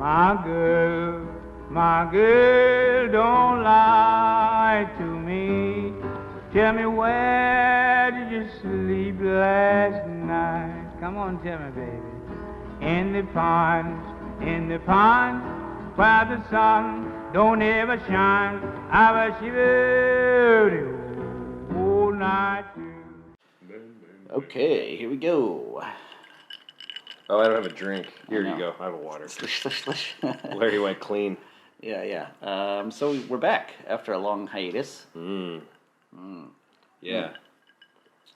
my girl, don't lie to me. Tell me, where did you sleep last night? Come on, tell me, baby. In the pond, where the sun don't ever shine. I was shivered all night through. Okay, here we go. Oh, I don't have a drink. Here you go. I have a water. Larry went clean. Yeah. So we're back after a long hiatus. Yeah.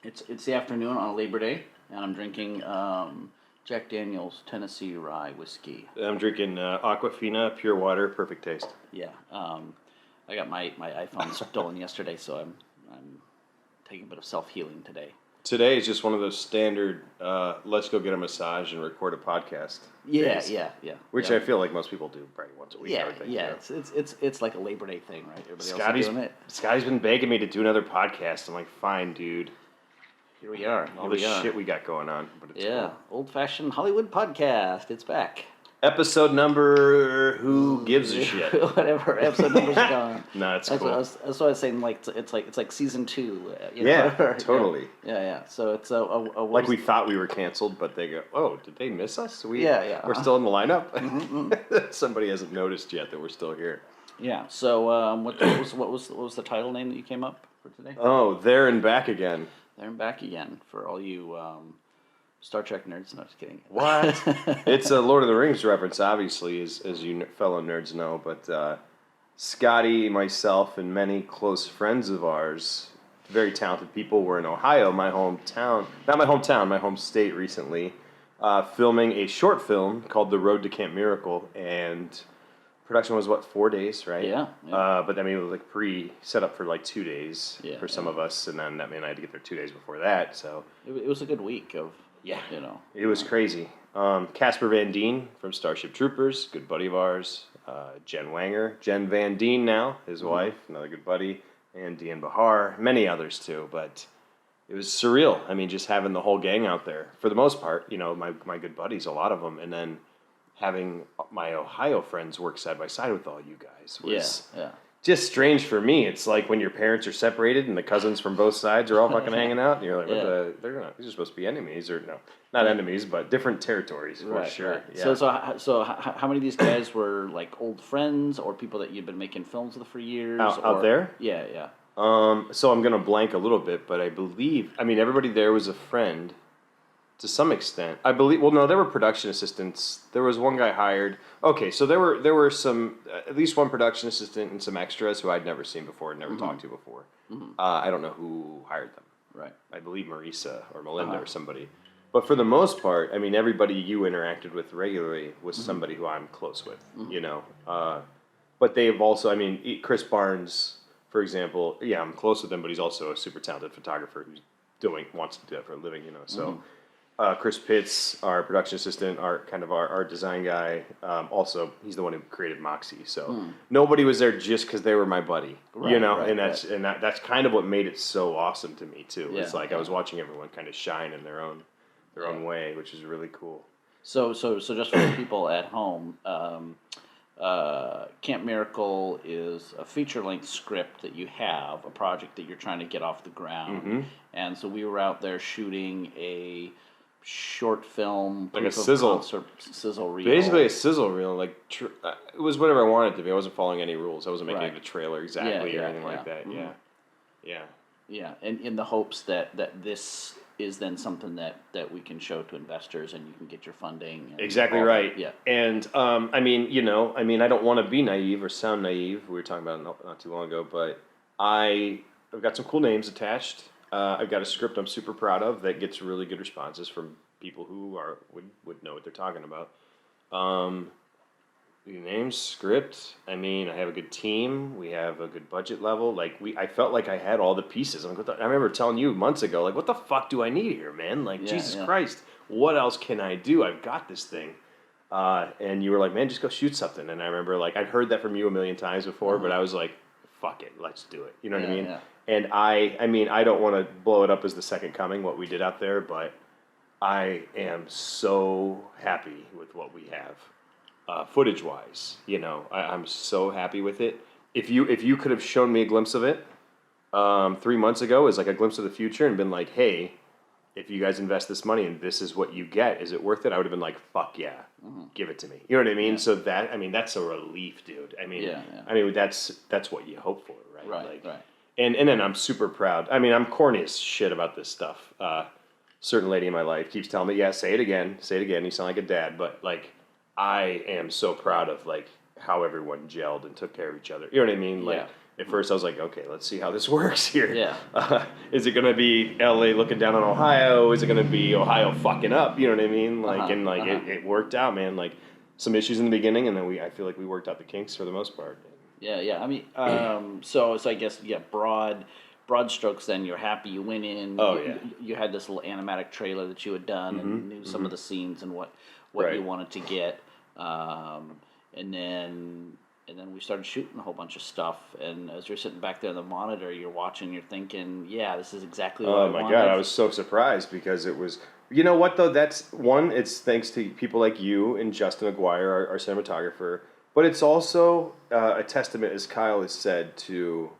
It's the afternoon on Labor Day, and I'm drinking Jack Daniel's Tennessee Rye whiskey. I'm drinking Aquafina, pure water, perfect taste. Yeah. I got my iPhone stolen yesterday, so I'm taking a bit of self-healing today. Today is just one of those standard, let's go get a massage and record a podcast. Yeah. Which I feel like most people do probably once a week. Yeah. It's like a Labor Day thing, right? Everybody else is doing it. Scotty's been begging me to do another podcast. I'm like, fine, dude. Here we are. All the shit we got going on. But it's cool. Old-fashioned Hollywood podcast. It's back. Episode number, who gives a shit? Whatever, episode number's gone. No, it's cool. That's what I was saying. Like it's like season 2. Yeah, totally. Yeah. So it's a like we thought we were canceled, but they go, oh, did they miss us? We're still in the lineup. Mm-hmm. Somebody hasn't noticed yet that we're still here. Yeah. So what was the title name that you came up for today? Oh, There and Back Again. There and Back Again for all you Star Trek nerds. No, just kidding. What? It's a Lord of the Rings reference, obviously, as you fellow nerds know. But Scotty, myself, and many close friends of ours, very talented people, were in Ohio, my hometown, not my hometown, my home state recently, filming a short film called The Road to Camp Miracle. And production was, 4 days, right? Yeah. But I mean, it was like set up for like 2 days for some of us. And then, I mean, I had to get there 2 days before that. So it was a good week of... Yeah, it was crazy. Casper Van Dien from Starship Troopers, good buddy of ours. Jen Wanger, Jen Van Dien now, his wife, another good buddy, and Dean Bahar, many others too. But it was surreal. I mean, just having the whole gang out there for the most part. My good buddies, a lot of them, and then having my Ohio friends work side by side with all you guys was just strange for me. It's like when your parents are separated and the cousins from both sides are all fucking hanging out, and you're like, these are supposed to be enemies, or no, not enemies, but different territories for sure. Right. Yeah. So how many of these guys were like old friends or people that you've been making films with for years? Out there? Yeah. So I'm gonna blank a little bit, but I believe, everybody there was a friend. To some extent, I believe. Well, no, there were production assistants. There was one guy hired. Okay, so there were some, at least one production assistant and some extras who I'd never seen before, and never talked to before. Mm-hmm. I don't know who hired them. Right. I believe Marisa or Melinda or somebody. But for the most part, everybody you interacted with regularly was somebody who I'm close with. But they've also, Chris Barnes, for example. Yeah, I'm close with him, but he's also a super talented photographer who's wants to do that for a living. So. Chris Pitts, our production assistant, our design guy. Also, he's the one who created Moxie. So nobody was there just because they were my buddy, and that's kind of what made it so awesome to me too. It's like I was watching everyone kind of shine in their own way, which is really cool. So just for the people at home, Camp Miracle is a feature-length script that you have, a project that you're trying to get off the ground, and so we were out there shooting a short film, like a sizzle reel. Basically a sizzle reel. Like it was whatever I wanted it to be. I wasn't following any rules. I wasn't making it a trailer exactly or anything like that. Mm-hmm. Yeah. And in the hopes that this is then something that we can show to investors and you can get your funding. Exactly right. Yeah. And I don't want to be naive or sound naive. We were talking about it not too long ago, but I've got some cool names attached. I've got a script I'm super proud of that gets really good responses from people who would know what they're talking about. The names, script. I have a good team. We have a good budget level. I felt like I had all the pieces. I remember telling you months ago, what the fuck do I need here, man? Jesus Christ, what else can I do? I've got this thing. And you were like, man, just go shoot something. And I remember, I'd heard that from you a million times before, but I was like, fuck it, let's do it. You know what I mean? Yeah. And I don't want to blow it up as the second coming, what we did out there, but I am so happy with what we have. footage wise. You know, I'm so happy with it. If you could have shown me a glimpse of it 3 months ago as like a glimpse of the future and been like, hey, if you guys invest this money and this is what you get, is it worth it? I would have been like, fuck yeah, give it to me. You know what I mean? Yeah. So that's a relief, dude. I mean, that's what you hope for, right? Right. And then I'm super proud. I mean, I'm corny as shit about this stuff. Certain lady in my life keeps telling me, yeah, say it again. You sound like a dad. But like, I am so proud of like how everyone gelled and took care of each other. You know what I mean? Like, at first I was like, okay, let's see how this works here. Yeah. Is it going to be LA looking down on Ohio? Is it going to be Ohio fucking up? You know what I mean? Like, it worked out, man. Like, some issues in the beginning, and then I feel like we worked out the kinks for the most part. Yeah. I mean, so I guess, broad strokes, then you're happy you went in. Oh, you had this little animatic trailer that you had done and knew some of the scenes and what you wanted to get. And then we started shooting a whole bunch of stuff. And as you're sitting back there on the monitor, you're watching, you're thinking, yeah, this is exactly what I wanted. Oh, my God. I was so surprised because it was... You know what, though? That's... One, it's thanks to people like you and Justin McGuire, our cinematographer. But it's also a testament, as Kyle has said, to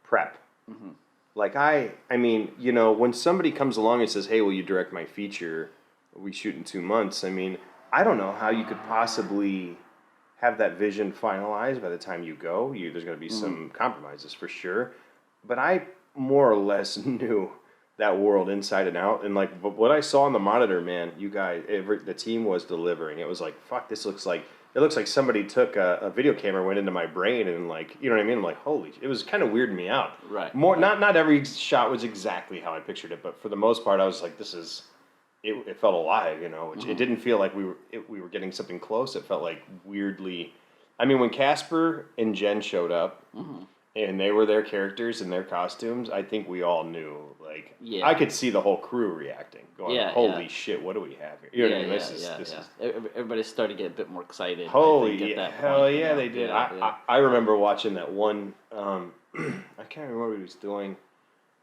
prep. Mm-hmm. Like, I mean, you know, when somebody comes along and says, hey, will you direct my feature? We shoot in 2 months. I mean, I don't know how you could possibly have that vision finalized by the time you go. There's going to be some compromises for sure. But I more or less knew that world inside and out. And, like, what I saw on the monitor, man, you guys, the team was delivering. It was like, fuck, this looks like... It looks like somebody took a video camera, went into my brain, and like, you know what I mean? I'm like, holy, it was kind of weirding me out. Right. Not every shot was exactly how I pictured it, but for the most part, I was like, it felt alive, you know. It didn't feel like we were getting something close. It felt like weirdly. I mean, when Casper and Jen showed up, and they were their characters in their costumes, I think we all knew. Like, I could see the whole crew reacting, going, "Holy shit, what do we have here?" You know what I mean? This is. Everybody started to get a bit more excited. Holy hell yeah, they did. I remember watching that one. I can't remember what he was doing.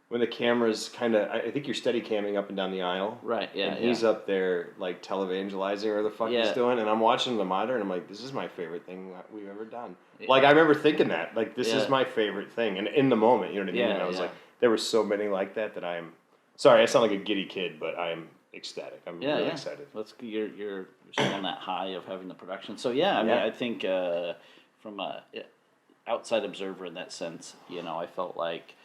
When the camera's kind of, I think you're steady camming up and down the aisle. Right, yeah. And he's up there, like, televangelizing or the fuck he's doing. And I'm watching the monitor, and I'm like, this is my favorite thing that we've ever done. Yeah. Like, I remember thinking that. Like, this is my favorite thing. And in the moment, you know what I mean? And I was like, there were so many like that I'm... Sorry, I sound like a giddy kid, but I'm ecstatic. I'm really excited. You're still on that high of having the production. So, I mean, I think from a outside observer in that sense, you know, I felt like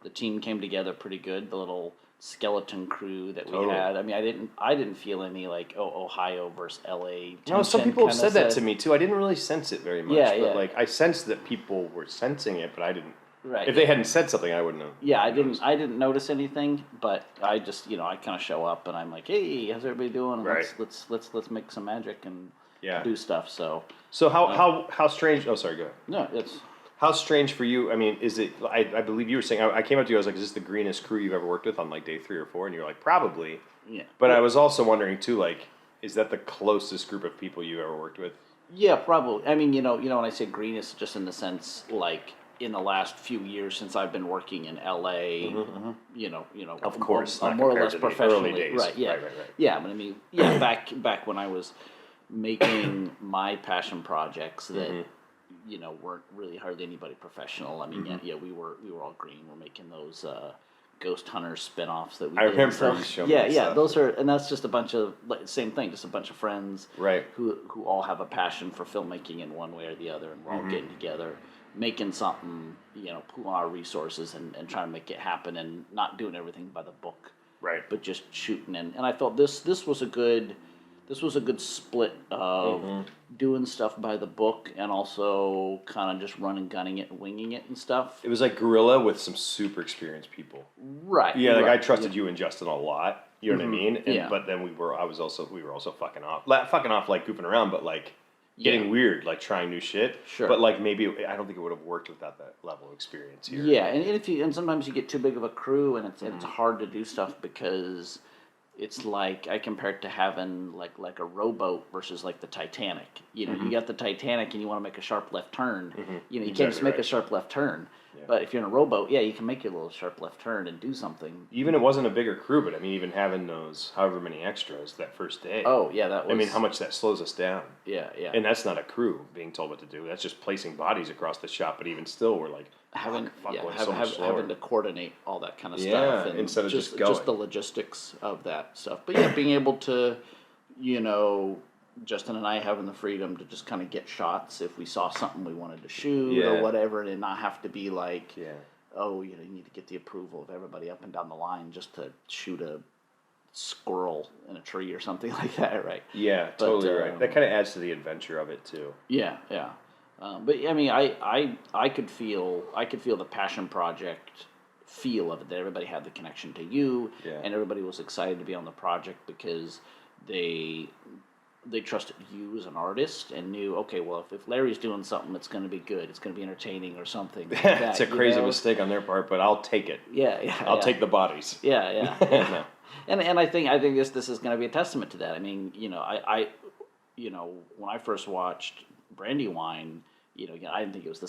the team came together pretty good. The little skeleton crew that we had. I mean, I didn't feel any like Ohio versus LA. No, some people have said that to me too. I didn't really sense it very much. But like I sensed that people were sensing it, but I didn't. Right. If they hadn't said something, I wouldn't have. Yeah, I didn't notice anything, but I just I kind of show up and I'm like, hey, how's everybody doing? Right. Let's make some magic and do stuff. So how strange? Oh, sorry. Go ahead. No, it's. How strange for you? I mean, is it? I believe you were saying. I came up to you. I was like, "Is this the greenest crew you've ever worked with?" On like day 3 or 4, and you're like, "Probably." Yeah. But I was also wondering too, like, is that the closest group of people you ever worked with? Yeah, probably. I mean, when I say greenest, just in the sense like in the last few years since I've been working in LA, of course, more or less professionally, days. Right? Yeah, right. Yeah, but I mean, back when I was making my passion projects that. Weren't really hardly anybody professional. I mean, we were all green. We're making those Ghost Hunter spin-offs that we did. I remember you showing me stuff. Those are, and that's just a bunch of, same thing, just a bunch of friends who all have a passion for filmmaking in one way or the other, and we're all getting together, making something, pooling our resources and trying to make it happen and not doing everything by the book. Right. But just shooting in. And I thought this was a good split of doing stuff by the book and also kind of just running, gunning it, and winging it and stuff. It was like guerrilla with some super experienced people. Right. Yeah, like I trusted you and Justin a lot. You know what I mean? And, but then we were also fucking off. Fucking off like goofing around, but like getting weird, like trying new shit. Sure. But like maybe I don't think it would have worked without that level of experience here. Yeah, and sometimes you get too big of a crew and it's hard to do stuff because it's like I compare it to having like a rowboat versus like the Titanic. You know, you got the Titanic and you want to make a sharp left turn. You know, you can't just make a sharp left turn. Yeah. But if you're in a rowboat, yeah, you can make your little sharp left turn and do something. Even it wasn't a bigger crew, but I mean, even having those however many extras that first day. Oh yeah, that was. I mean, how much that slows us down. Yeah, yeah. And that's not a crew being told what to do. That's just placing bodies across the shop. But even still, we're like having to coordinate all that kind of stuff. Yeah, and instead of just going. Just the logistics of that stuff. But yeah, being able to, you know, Justin and I having the freedom to just kind of get shots if we saw something we wanted to shoot or whatever, and not have to be like, oh, you know, you need to get the approval of everybody up and down the line just to shoot a squirrel in a tree or something like that, right? Yeah, totally right. That kind of adds to the adventure of it too. Yeah, yeah. But I mean, I could feel the passion project feel of it, that everybody had the connection to you, and everybody was excited to be on the project because they trusted you as an artist and knew, okay, well, if Larry's doing something, it's going to be good. It's going to be entertaining or something. Like that, it's a crazy mistake on their part, but I'll take it. Yeah. I'll take the bodies. Yeah. No. And I think this is going to be a testament to that. I mean, you know, I when I first watched Brandywine, you know, I didn't think it was the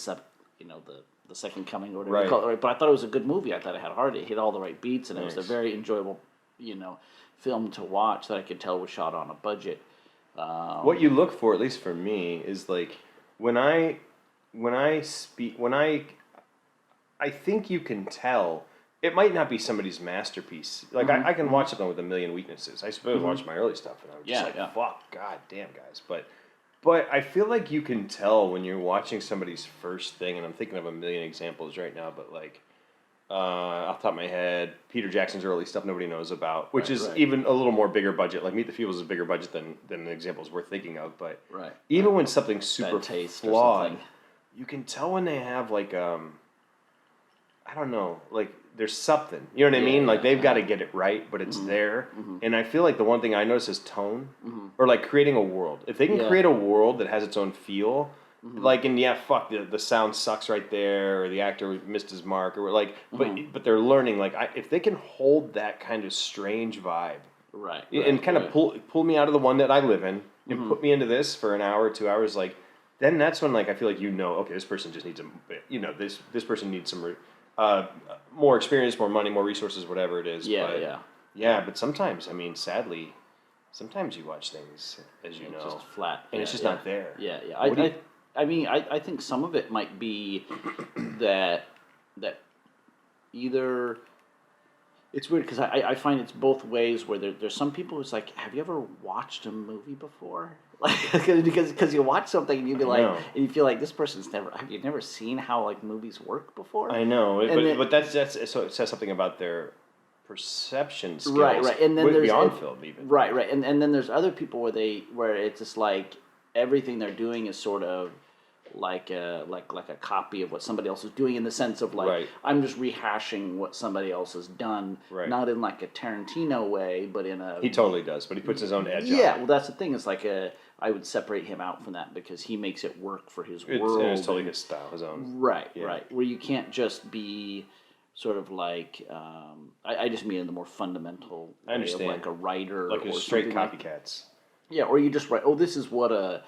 second coming or whatever you call it, right? But I thought it was a good movie. I thought it had heart. It hit all the right beats, and it was a very enjoyable, you know, film to watch that I could tell was shot on a budget. What you look for, at least for me, is like when I think you can tell. It might not be somebody's masterpiece. Like I can watch something with a million weaknesses. I suppose watch my early stuff, and I'm just fuck, god damn, guys. But I feel like you can tell when you're watching somebody's first thing, and I'm thinking of a million examples right now. But like off the top of my head, Peter Jackson's early stuff nobody knows about, which is even a little more bigger budget. Like Meet the Feebles is a bigger budget than the examples we're thinking of. But even when something's super flawed, you can tell when they have like I don't know, like there's something. You know what I mean? Like they've got to get it right, but it's there. And I feel like the one thing I notice is tone, or like creating a world. If they can create a world that has its own feel. Like, and fuck, the sound sucks right there, or the actor missed his mark, or like, but they're learning, like, if they can hold that kind of strange vibe, and kind of pull me out of the one that I live in, and put me into this for an hour, 2 hours, like, then that's when, like, I feel like, okay, this person just needs this person needs some, more experience, more money, more resources, whatever it is. But sometimes, I mean, sadly, sometimes you watch things, as you know, just flat, and it's just not there. I mean, I think some of it might be that either it's weird because I find it's both ways where there's some people who's like, have you ever watched a movie before? Like because you watch something and you be like, and you feel like this person's have you never seen how like movies work before? I know, but that's so it says something about their perception skills, right, and then there's beyond film even, right, and then there's other people where it's just like everything they're doing is sort of like a copy of what somebody else is doing, in the sense of like I'm just rehashing what somebody else has done, not in like a Tarantino way, but in a... He totally does, but he puts his own edge on it. Yeah, well that's the thing, it's like I would separate him out from that because he makes it work for his world. It's totally his style, his own. Right, where you can't just be sort of like, I just mean in the more fundamental way of like a writer. Like a straight copycats. Yeah, or you just write, this is what a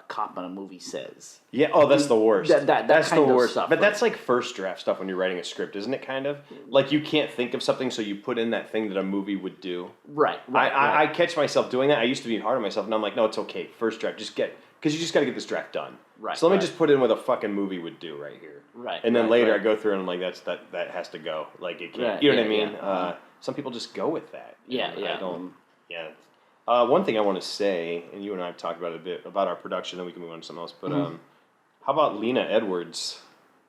cop in a movie says. Yeah, that's the worst. That's the worst stuff. But that's like first draft stuff when you're writing a script, isn't it, kind of? Like you can't think of something, so you put in that thing that a movie would do. Right. I catch myself doing that. I used to be hard on myself, and I'm like, no, it's okay. First draft, because you just got to get this draft done. Right. So let me just put in what a fucking movie would do right here. Right. And then later I go through and I'm like, that has to go. Like it can't. You know what I mean? Some people just go with that. Yeah. I don't. Yeah. One thing I want to say, and you and I have talked about it a bit, about our production, then we can move on to something else, but how about Lena Edwards?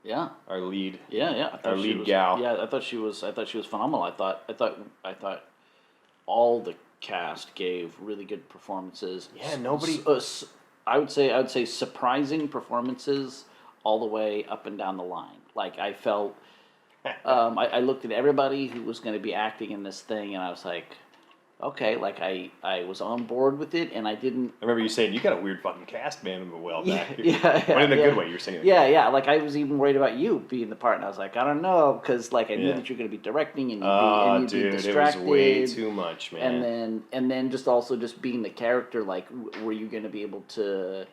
Yeah. Our lead. Yeah. Our lead gal. Yeah, I thought she was phenomenal. I thought all the cast gave really good performances. Yeah, nobody... I would say surprising performances all the way up and down the line. Like, I felt... I looked at everybody who was going to be acting in this thing, and I was like... okay, like I was on board with it, and I didn't. I remember you saying, you got a weird fucking cast, man, a while back. Yeah, but in a good way, you were saying. Yeah. Like, I was even worried about you being the part, and I was like, I don't know, because, like, I knew that you're going to be directing, and you'd be distracted. It was way too much, man. And then just also just being the character, like, were you going to be able to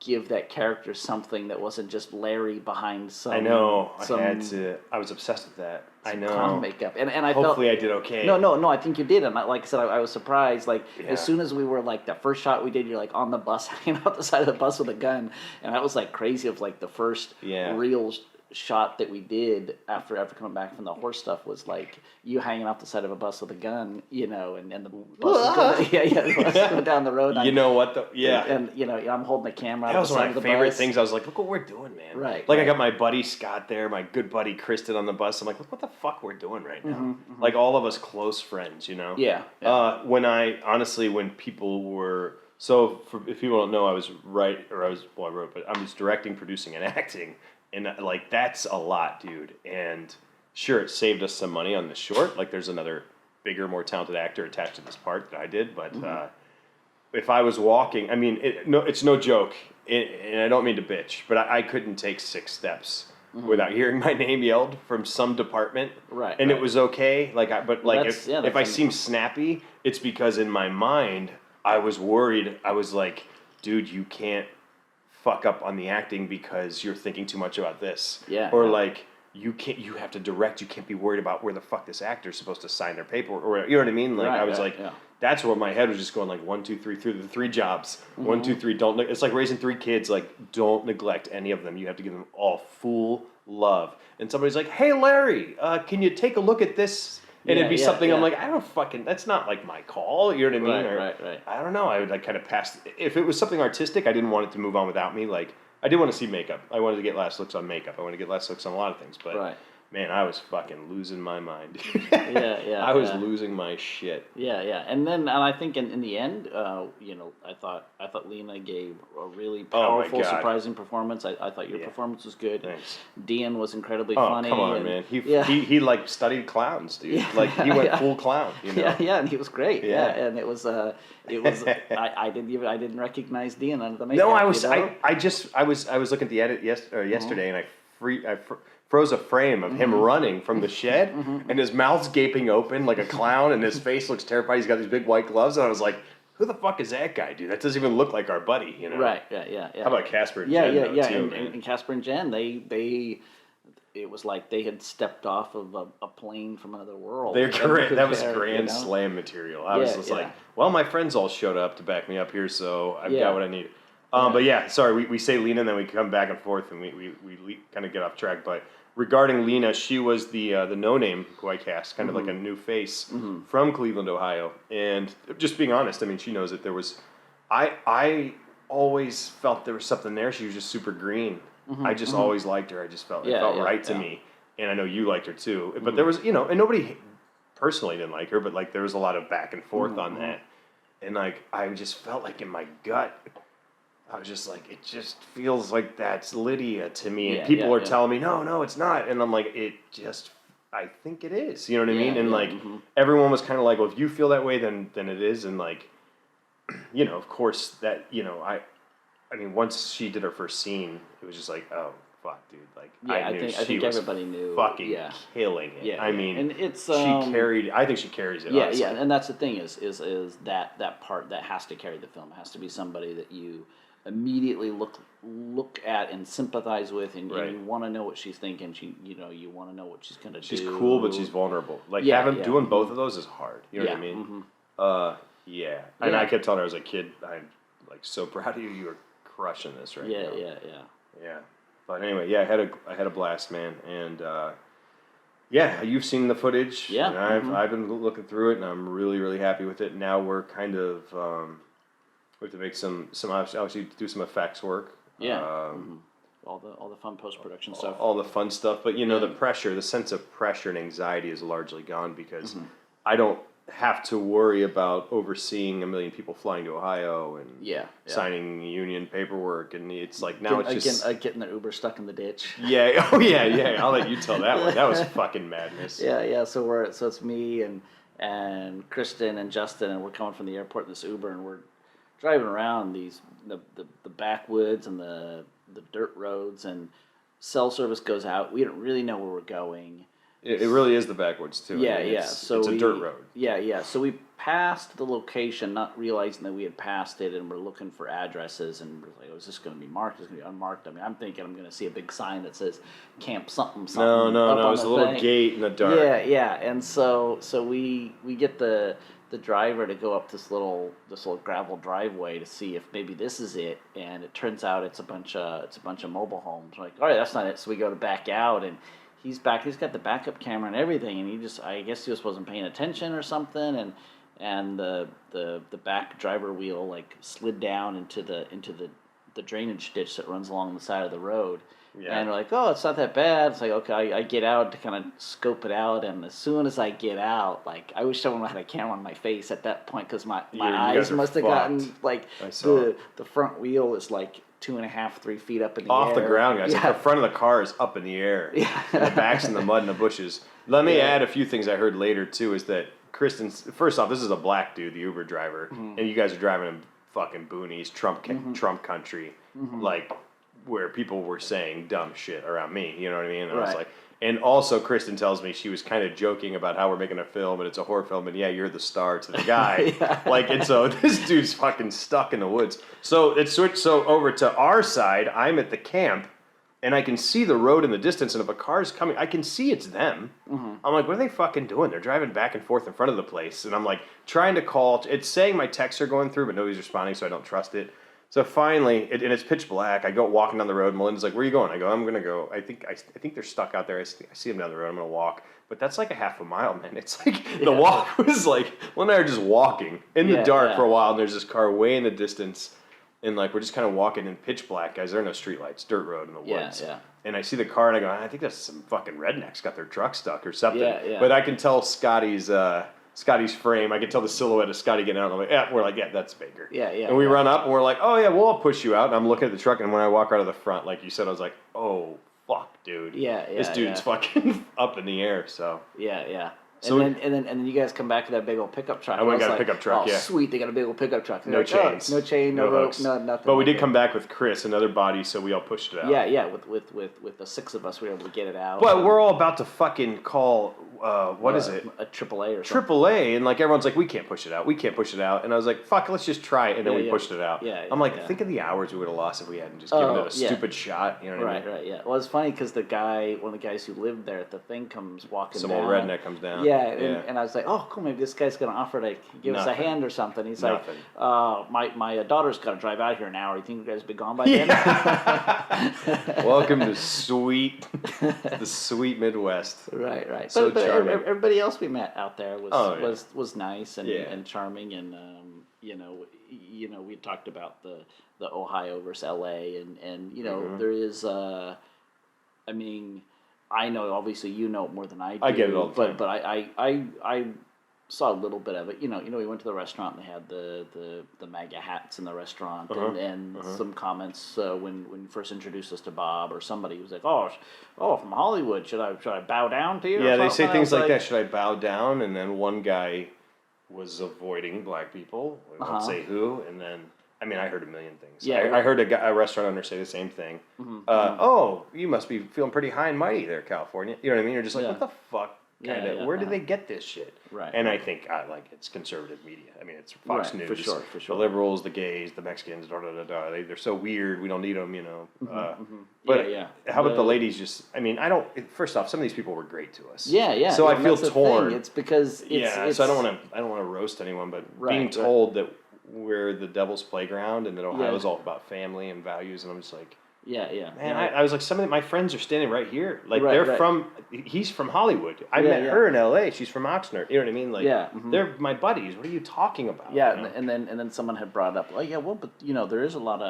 give that character something that wasn't just Larry behind some. I know. I was obsessed with that. I know. Clown makeup, and I hopefully I did okay. No. I think you did, and like I said, I was surprised. Like as soon as we were like the first shot we did, you're like on the bus, hanging out the side of the bus with a gun, and that was like crazy. Of like the first real shot that we did after coming back from the horse stuff was like you hanging off the side of a bus with a gun, and the bus the bus going down the road. You know what? And I'm holding the camera. That was one of my favorite things. I was like, look what we're doing, man. Right. Like I got my buddy Scott there, my good buddy Kristen on the bus. I'm like, look what the fuck we're doing right now. Mm-hmm. Like all of us close friends, Yeah. When people were if people don't know, I was directing, producing, and acting. And, like, that's a lot, dude. And, sure, it saved us some money on the short. Like, there's another bigger, more talented actor attached to this part that I did. But if I was walking, I mean, it's no joke. And I don't mean to bitch, but I couldn't take 6 steps without hearing my name yelled from some department. Right. And it was okay. If I seem snappy, it's because in my mind, I was worried. I was like, dude, you can't fuck up on the acting because you're thinking too much about this. Yeah. Or like you have to direct, you can't be worried about where the fuck this actor's supposed to sign their paperwork or you know what I mean? Like that's where my head was just going like 1, 2, 3 through the 3 jobs. 1, 2, 3, it's like raising 3 kids, like don't neglect any of them. You have to give them all full love. And somebody's like, "Hey Larry, can you take a look at this?" And it'd be something I'm like, I don't fucking, that's not like my call, you know what I mean? Right. I don't know, I would like kind of pass, if it was something artistic, I didn't want it to move on without me, like, I did want to see makeup. I wanted to get last looks on makeup. I wanted to get last looks on a lot of things, but man, I was fucking losing my mind. I was losing my shit. Yeah. And I think in the end, I thought Lena gave a really powerful, surprising performance. I thought your performance was good. Thanks. Dean was incredibly funny. Come on, man. He like studied clowns, dude. Yeah. Like he went full clown. Yeah, and he was great. Yeah, and it was I didn't recognize Dean under the makeup. No, I was looking at the edit yesterday, and I froze a frame of him running from the shed, and his mouth's gaping open like a clown, and his face looks terrified. He's got these big white gloves, and I was like, "Who the fuck is that guy, dude? That doesn't even look like our buddy, Right? Yeah. How about Casper and Jen? And Casper and Jen, it was like they had stepped off of a plane from another world. They're great. That was Grand Slam material. I was just like, well, my friends all showed up to back me up here, so I've got what I need. But sorry, we say Lena, and then we come back and forth, and we kind of get off track. But regarding Lena, she was the no-name who I cast, kind of like a new face from Cleveland, Ohio. And just being honest, I mean, she knows that there was... I always felt there was something there. She was just super green. I just always liked her. I just felt it felt right to me. And I know you liked her too. But there was, and nobody personally didn't like her, but like there was a lot of back and forth on that. And like I just felt like in my gut, I was just like, it just feels like that's Lydia to me. And people are telling me, no, it's not. And I'm like, I think it is. You know what I mean? And everyone was kind of like, well, if you feel that way, then it is. And like, of course that, I mean, once she did her first scene, it was just like, oh, fuck, dude. Like, I think everybody knew. Fucking killing it. Yeah. I mean, and it's I think she carries it. Yeah, and that's the thing is that part that has to carry the film. It has to be somebody that you immediately look at and sympathize with, and you want to know what she's thinking. You want to know what she's gonna do. She's cool, but she's vulnerable. Like doing both of those is hard. You know what I mean? And I kept telling her, I was like, kid, I'm like so proud of you. You are crushing this right now. Yeah. But anyway, I had a blast, man, and you've seen the footage. Yeah. And I've been looking through it, and I'm really, really happy with it. Now we're kind of we have to make some obviously do some effects work. All the fun post-production stuff. All the fun stuff, but the sense of pressure and anxiety is largely gone because I don't have to worry about overseeing a million people flying to Ohio and signing union paperwork, and it's like now it's just getting the Uber stuck in the ditch. I'll let you tell that one. That was fucking madness. So it's me and and Kristen and Justin, and we're coming from the airport in this Uber, and we're driving around the backwoods and the dirt roads, and cell service goes out. We don't really know where we're going. It really is the backwoods too. Yeah, I mean, yeah. It's a dirt road. Yeah, yeah. So we passed the location, not realizing that we had passed it, and we're looking for addresses, and we're like, "Oh, is this going to be marked? Is it going to be unmarked?" I mean, I'm thinking I'm going to see a big sign that says "Camp something something." No. It's a little gate in the dark. Yeah, yeah. And so we get the driver to go up this little gravel driveway to see if maybe this is it, and it turns out it's a bunch of mobile homes. We're like, all right, that's not it. So we go to back out, and he's got the backup camera and everything, and I guess he just wasn't paying attention or something, and the back driver wheel like slid down into the drainage ditch that runs along the side of the road. Yeah. And we're like, oh, it's not that bad. It's like, okay, I get out to kind of scope it out, and as soon as I get out, like, I wish someone had a camera on my face at that point, because my eyes must have gotten, like, the front wheel is like 2.5, 3 feet up in the air. Off the ground, guys. Yeah. Like the front of the car is up in the air. Yeah. And the back's in the mud and the bushes. Let me add a few things I heard later, too, is that Kristen's, first off, this is a black dude, the Uber driver, and you guys are driving in fucking boonies, Trump country, like, where people were saying dumb shit around me, you know what I mean? And I was like, and also Kristen tells me she was kind of joking about how we're making a film and it's a horror film, and yeah, you're the star to the guy. Like, and so this dude's fucking stuck in the woods. So it switched over to our side. I'm at the camp, and I can see the road in the distance, and if a car's coming, I can see it's them. I'm like, what are they fucking doing? They're driving back and forth in front of the place, and I'm like trying to call. It's saying my texts are going through, but nobody's responding, so I don't trust it. So finally, and it's pitch black. I go walking down the road. Melinda's like, "Where are you going?" I go, "I'm gonna go. I think they're stuck out there. I see them down the road. I'm gonna walk." But that's like a half a mile, man. It's like the walk was like Melinda and I are just walking in the dark for a while, and there's this car way in the distance, and like we're just kind of walking in pitch black, guys. There are no streetlights, dirt road in the woods. Yeah. And I see the car, and I go, "I think that's some fucking rednecks got their truck stuck or something." Yeah. But I can tell Scotty's frame. I can tell the silhouette of Scotty getting out. And I'm like, yeah, we're like, yeah, that's Baker. Yeah. And we run up, and we're like, oh yeah, well, I'll push you out. And I'm looking at the truck, and when I walk out of the front, like you said, I was like, oh fuck, dude. This dude's fucking up in the air. So yeah. So and then you guys come back to that big old pickup truck. We got a pickup truck. Oh, sweet! They got a big old pickup truck. No chains, no chain, no rope, no nothing. But we did come back with Chris, another body, so we all pushed it out. Yeah. With the 6 of us, we were able to get it out. But we're all about to fucking call. What is it? A AAA or something. AAA, and like everyone's like, we can't push it out. And I was like, fuck, let's just try it, and then we pushed it out. I'm like, think of the hours we would have lost if we hadn't just given it a stupid shot. You know what I mean? Right. Yeah. Well, it's funny because one of the guys who lived there at the thing comes walking down. Some old redneck comes down. And I was like, oh, cool, maybe this guy's going to offer to give us a hand or something. He's like, my daughter's got to drive out here an hour. You think you guys will be gone by then? Welcome to the sweet Midwest. Right. So but charming. Everybody else we met out there was nice and charming, and we talked about the Ohio versus LA, and there is I mean, I know obviously you know more than I do. I get it all the time. But I saw a little bit of it. We went to the restaurant and they had the MAGA hats in the restaurant, and some comments when you first introduced us to Bob or somebody was like, oh, from Hollywood, should I bow down to you? Yeah, they say things like that. Should I bow down? And then one guy was avoiding black people. I won't say who, and then. I mean, I heard a million things. Yeah, I heard a restaurant owner say the same thing. Oh, you must be feeling pretty high and mighty there, California. You know what I mean? You're just like, what the fuck? Where did they get this shit? Right. And I think it's conservative media. I mean, it's Fox News. For sure. The liberals, the gays, the Mexicans, they're so weird. We don't need them, But how about the ladies? Just, I mean, First off, some of these people were great to us. Yeah. So I feel torn. It's because so I don't want to roast anyone, but being told that we're the devil's playground and that Ohio's all about family and values, and I'm just like, man, I was like, some of my friends are standing right here, like he's from Hollywood. I met her in LA. She's from Oxnard. You know what I mean? Like, they're my buddies. What are you talking about? And then someone had brought up, but there's a lot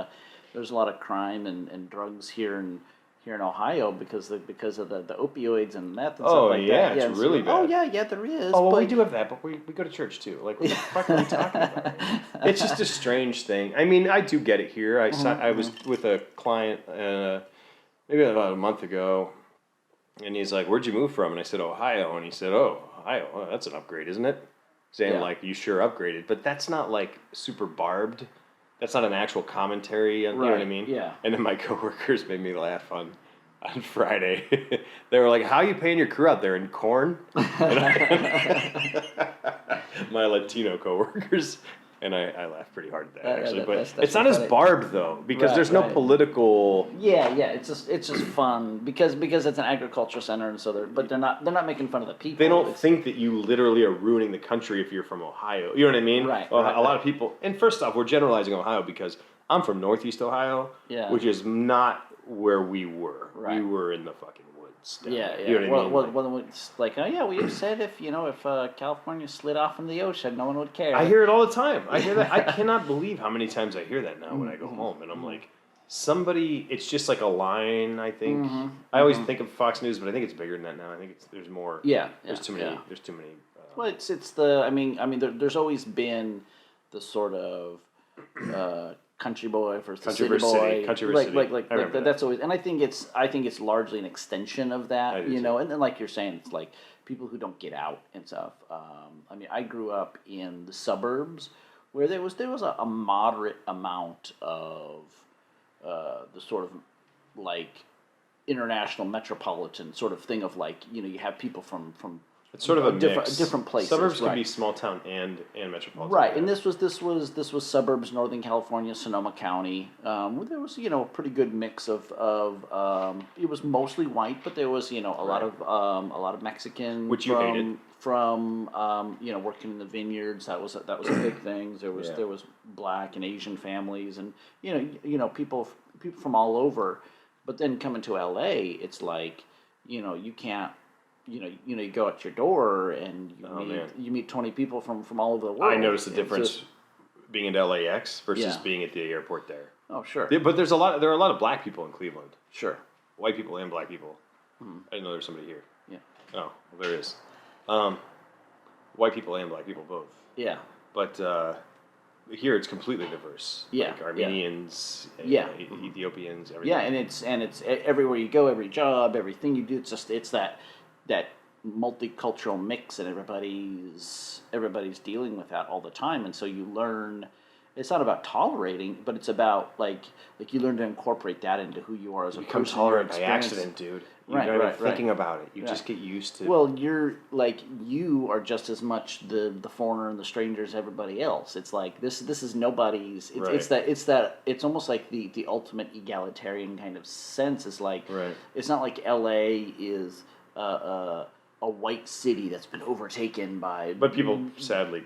of crime and drugs here in Ohio because of the opioids and meth and stuff like that. It's really bad. Oh yeah, there is. Oh, well, we do have that, but we go to church too. Like, what the fuck are you talking about? It's just a strange thing. I mean, I do get it here. I was with a client maybe about a month ago, and he's like, "Where'd you move from?" And I said, "Ohio." And he said, "Oh, Ohio. Well, that's an upgrade, isn't it?" saying like, "You sure upgraded," but that's not like super barbed. That's not an actual commentary. You know what I mean? Yeah. And then my coworkers made me laugh on Friday. They were like, "How are you paying your crew out there in corn?" My Latino coworkers. And I laughed pretty hard at that, actually. But it's not as barbed, though, because there's no political... Yeah, it's just fun, because it's an agriculture center, and so they're not making fun of the people. They don't think that you literally are ruining the country if you're from Ohio. You know what I mean? Right. A lot of people... And first off, we're generalizing Ohio because I'm from Northeast Ohio, which is not where we were. Right. We were in the fucking woods. Yeah. You know what I mean? Well, it's like, we said if California slid off from the ocean, no one would care. I hear it all the time. I hear that. I cannot believe how many times I hear that now when I go home, and I'm like, somebody. It's just like a line. I think. I always think of Fox News, but I think it's bigger than that now. I think there's more. There's too many. There's too many. Well, it's the. I mean, there's always been the sort of country boy versus city boy. Country versus city. Like that's always, and I think it's largely an extension of that, and then like you're saying, it's like people who don't get out and stuff. I mean, I grew up in the suburbs where there was a moderate amount of the sort of like international metropolitan sort of thing of like, you have people from it's sort of a different places. Suburbs can be small town and metropolitan. Right, and this was suburbs, Northern California, Sonoma County. There was a pretty good mix of it was mostly white, but there was a lot of Mexican, which you hated, from working in the vineyards. That was a big thing. There was black and Asian families, and people from all over. But then coming to LA, it's like you can't. You go out your door and you meet 20 people from all over the world. I noticed the difference being at LAX versus being at the airport there. Oh, sure. But there are a lot of black people in Cleveland. Sure. White people and black people. I didn't know there was somebody here. Yeah. Oh, well, there is. White people and black people both. Yeah. But here it's completely diverse. Yeah. Like Armenians, Ethiopians, everything. Yeah, and it's everywhere you go, every job, everything you do, it's that multicultural mix, and everybody's dealing with that all the time, and so you learn. It's not about tolerating, but it's about like you learn to incorporate that into who you are as a person. You become tolerant by accident, dude. You're not even thinking about it. You just get used to. Well, you are just as much the foreigner and the stranger as everybody else. It's like this is nobody's. It's almost like the ultimate egalitarian kind of sense. It's like it's not like L.A. is a white city that's been overtaken by. But people sadly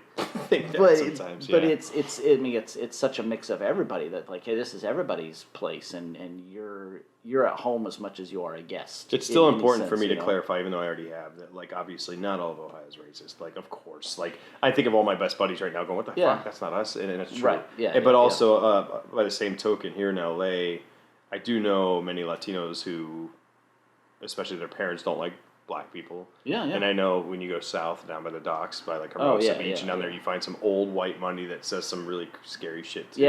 think that sometimes. But it's such a mix of everybody that like, hey, this is everybody's place, and you're at home as much as you are a guest. It's still important for me to clarify, even though I already have, that like obviously not all of Ohio is racist. Like of course, like I think of all my best buddies right now going, what the fuck? That's not us, and it's true. Right. Yeah. But also by the same token, here in LA, I do know many Latinos who, especially their parents, don't like black people. Yeah. And I know when you go south down by the docks, by like Hermosa Beach, and down there you find some old white money that says some really scary shit too.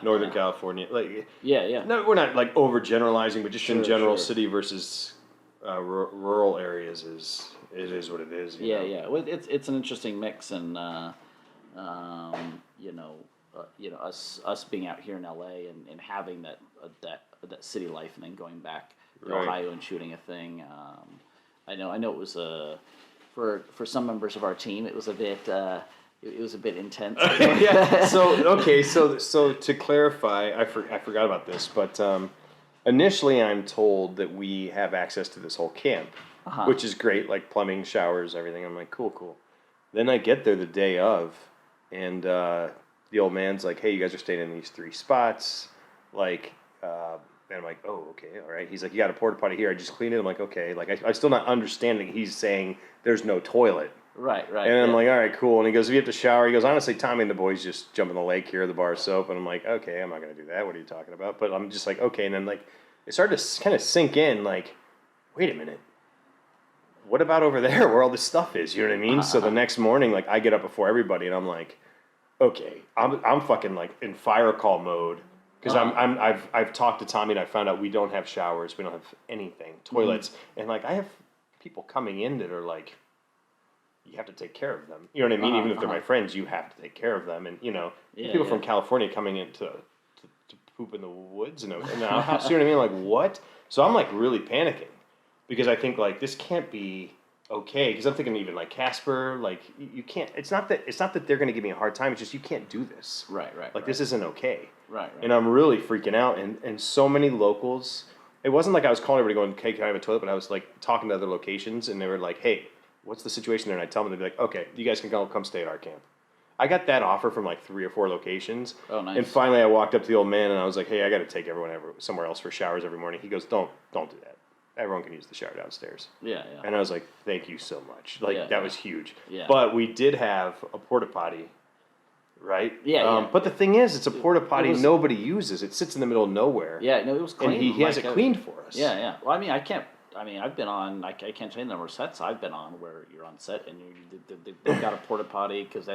Northern California, like No, we're not like overgeneralizing, but just in general, city versus rural areas is what it is. You know? Well, it's an interesting mix, and us being out here in LA and having that city life, and then going back to Ohio and shooting a thing. I know it was for some members of our team, it was a bit intense. So to clarify, I forgot about this, but initially I'm told that we have access to this whole camp, which is great, like plumbing, showers, everything. I'm like, cool. Then I get there the day of, and the old man's like, hey, you guys are staying in these 3 spots, like. And I'm like, oh, okay, all right. He's like, you got a porta potty here. I just cleaned it. I'm like, okay. Like, I'm still not understanding. He's saying there's no toilet. Right. And I'm like, all right, cool. And he goes, if you have to shower, he goes, honestly, Tommy and the boys just jump in the lake here, the bar of soap. And I'm like, okay, I'm not going to do that. What are you talking about? But I'm just like, okay. And then, like, it started to kind of sink in, like, wait a minute. What about over there where all this stuff is? You know what I mean? So the next morning, like, I get up before everybody, and I'm like, okay, I'm fucking, like, in fire call mode. Because I've talked to Tommy, and I found out we don't have showers, we don't have anything, toilets, and like I have people coming in that are like you have to take care of them. You know what I mean? Even if they're my friends, you have to take care of them. And, people from California coming in to poop in the woods in a house, you know what I mean? Like, what? So I'm, like, really panicking because I think, like, this can't be okay. Because I'm thinking even, like, Casper, like, you can't, it's not that they're going to give me a hard time. It's just you can't do this. Right. This isn't okay. Right. And I'm really freaking out. And so many locals, it wasn't like I was calling everybody going, hey, can I have a toilet? But I was, like, talking to other locations, and they were like, hey, what's the situation there? And I tell them, they'd be like, okay, you guys can come stay at our camp. I got that offer from like 3 or 4 locations. Oh, nice. And finally I walked up to the old man and I was like, hey, I got to take everyone somewhere else for showers every morning. He goes, don't do that. Everyone can use the shower downstairs. Yeah. And I was like, thank you so much. Like, that was huge. Yeah. But we did have a porta potty, right? Yeah. But the thing is, it's a porta potty nobody uses. It sits in the middle of nowhere. Yeah, no, it was clean. And he has it cleaned for us. Yeah. Well, I've been on, I can't tell you the number of sets I've been on where you're on set and they've got a porta potty because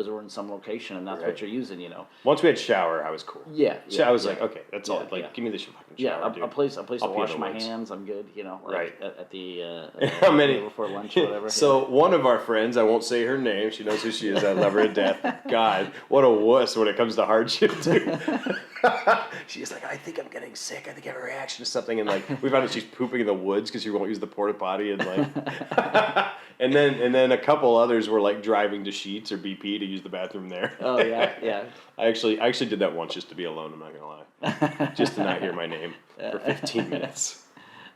we're in some location and that's what you're using, Once we had shower, I was cool. Yeah. So I was like, okay, that's all. Like, give me this fucking shower. A place to wash my woods. hands. I'm good. Right. At the How many before lunch or whatever. So one of our friends, I won't say her name. She knows who she is. I love her to death. God, what a wuss when it comes to hardship, dude. She's like, I think I'm getting sick. I think I have a reaction to something. And like, we found out she's pooping in the woods because she won't use the porta potty. And like, and then a couple others were like driving to Sheetz or BP to use the bathroom there. Oh yeah. I actually did that once just to be alone. I'm not gonna lie, just to not hear my name for 15 minutes.